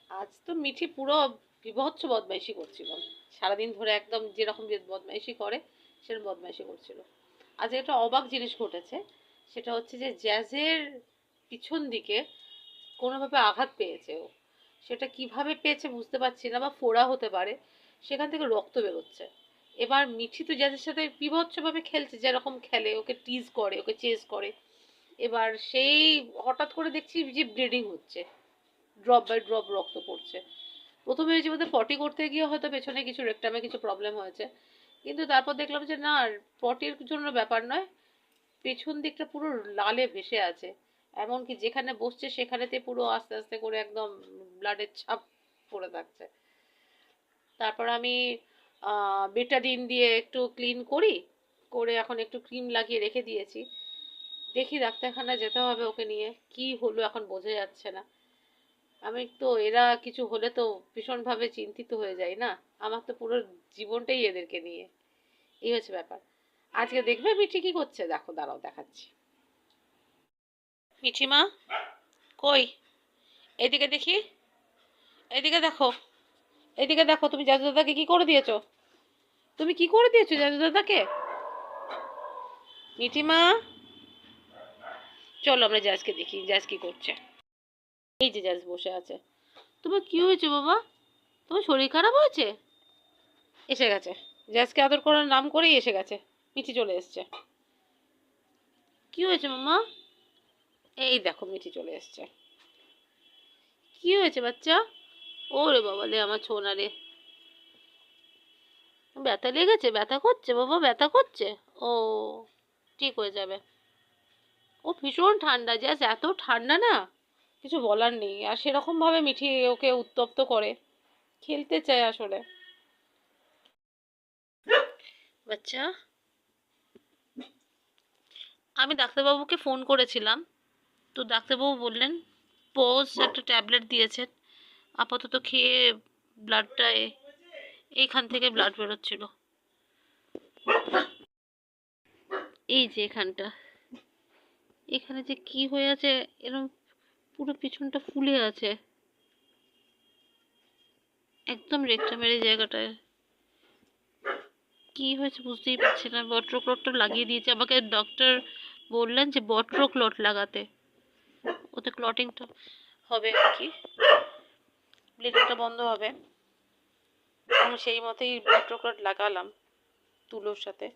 আজ তো মিঠি পুরো বিভৎস বদমাইশি করছিল। সারাদিন ধরে একদম যেরকম যে বদমাইশি করে সেরকম বদমাইশি করছিল। আজ একটা অবাক জিনিস ঘটেছে, সেটা হচ্ছে যে জ্যাজের পিছন দিকে কোনোভাবে আঘাত পেয়েছে ও। সেটা কিভাবে পেয়েছে বুঝতে পারছি না, বা ফোড়া হতে পারে, সেখান থেকে রক্ত বেরোচ্ছে। এবার মিঠি তো জ্যাজের সাথে বিভৎসভাবে খেলছে, যেরকম খেলে, ওকে টিজ করে, ওকে চেস করে। এবার সেই হঠাৎ করে দেখছি যে ব্লিডিং হচ্ছে, ড্রপ বাই ড্রপ রক্ত পড়ছে। প্রথমে ভেবেছি বোধহয় পটি করতে গিয়ে হয়তো পেছনে কিছু রেকটামে কিছু প্রবলেম হয়েছে, কিন্তু তারপর দেখলাম যে না, পটির জন্য ব্যাপার নয়, পেছন দিকটা পুরো লালে ভেসে আছে। এমনকি যেখানে বসছে সেখানেতে পুরো আস্তে আস্তে করে একদম ব্লাডের ছাপ পড়ে থাকছে। তারপর আমি বেটাডিন দিয়ে একটু ক্লিন করি, করে এখন একটু ক্রিম লাগিয়ে রেখে দিয়েছি। দেখি ডাক্তারখানায় যেতে হবে ওকে নিয়ে, কি হলো এখন বোঝা যাচ্ছে না। আমি তো এরা কিছু হলে তো ভীষণভাবে চিন্তিত হয়ে যাই না, আমার তো পুরো জীবনটাই এদেরকে নিয়ে। এই হচ্ছে ব্যাপার। আজকে দেখবে মিঠি কি করছে, দেখো, দাঁড়াও দেখাচ্ছি। মিঠিমা কই, এদিকে দেখি, এদিকে দেখো, এদিকে দেখো, তুমি জাজু দাদাকে কি করে দিয়েছো? তুমি কি করে দিয়েছো জাজু দাদাকে? মিঠিমা, চলো আমরা জাজকে দেখি জাজ কি করছে। এই যে জাজ বসে আছে। তোমার কি হয়েছে বাবা? তোমার শরীর খারাপ হয়েছে? এসে গেছে, জাজকে আদর করার নাম করেই এসে গেছে। মিঠি চলে এসছে। কি হয়েছে মামা? এই দেখো মিঠি চলে এসছে। কি হয়েছে বাচ্চা? ওরে বাবা রে, আমার ছোনা রে, ব্যথা লেগেছে? ব্যথা করছে বাবা, ব্যথা করছে? ও, ঠিক হয়ে যাবে। ও ভীষণ ঠান্ডা, জাস্ট এত ঠান্ডা না, কিছু বলার নেই। আর সেরকম ভাবে মিঠি ওকে উত্তপ্ত করে, খেলতে চায় আসলে। বাচ্চা, আমি ডাক্তারবাবুকে ফোন করেছিলাম, তো ডাক্তারবাবু বললেন পজ একটা ট্যাবলেট দিয়েছেন, আপাতত খেয়ে ব্লাডটা এইখান থেকে ব্লাড বেরোচ্ছিল, এই যে এখানটা, এখানে যে কি হয়ে আছে, এরকম পুরো পিছনটা ফুলে আছে, একদম রেকটামের এই জায়গাটায়। কি হয়েছে বুঝতেই পারছি না। বট্রোক্লট লাগিয়ে দিয়েছে, আমাকে ডক্টর বললেন যে বট্রোক্লট লাগাতে, ওতে ক্লটিংটা হবে আর কি, ব্লিডিংটা বন্ধ হবে। আমি সেই মতেই বট্রোক্লট লাগালাম তুলোর সাথে।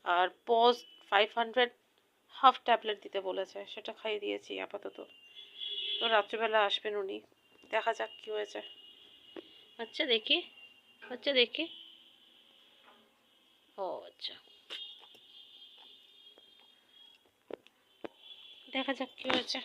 আর পজ 500 হাফ ট্যাবলেট দিতে বলেছে, সেটা খাইয়ে দিয়েছি আপাতত। তো রাত্রিবেলা আসবেন উনি, দেখা যাক কি হয়েছে। আচ্ছা দেখি, আচ্ছা দেখি। ও আচ্ছা, দেখা যাক কি হয়েছে।